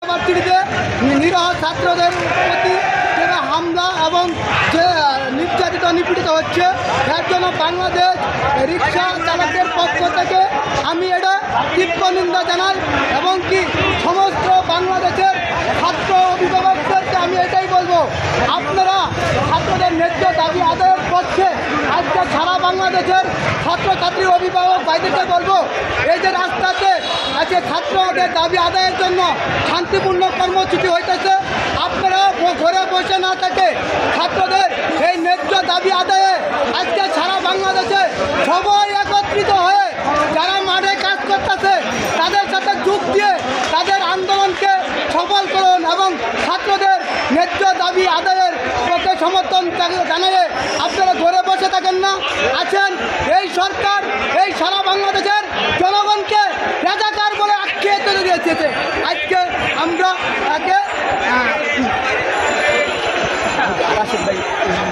ইউনিভার্সিটিতে নিরহ ছাত্রদের প্রতি যে হামলা এবং যে নির্যাতিত নিপীড়িত হচ্ছে, এর জন্য বাংলাদেশ রিক্সা চালকদের পক্ষ থেকে আমি এটা তীব্র নিন্দা জানাই এবং কি সমস্ত বাংলাদেশের ছাত্র অভিভাবকদেরকে আমি এটাই বলবো, আপনারা ছাত্রদের ন্যায্য দাবি আদায়ের পক্ষে আজকে সারা বাংলাদেশের ছাত্রছাত্রী অভিভাবক ভাইদেরকে বলবো, এই যে রাস্তাতে আজকে ছাত্রদের দাবি আদায়ের জন্য শান্তিপূর্ণ কর্মসূচি হইতেছে, আপনারা ঘরে বসে না থাকে ছাত্রদের এই ন্যায্য দাবি আদায়ে আজকে সারা বাংলাদেশে সবাই একত্রিত হয়ে যারা মাঠে কাজ করতেছে তাদের সাথে যোগ দিয়ে তাদের আন্দোলনকে সফল করুন এবং ছাত্রদের ন্যায্য দাবি আদায়ের পক্ষে সমর্থন জানিয়ে আপনারা ঘরে বসে থাকেন না, আছেন। এই সরকার এই সারা বাংলাদেশের জনগণকে রাজাকার বলে আখ্যায়িত দিয়েছে। আজকে আমরা তাকে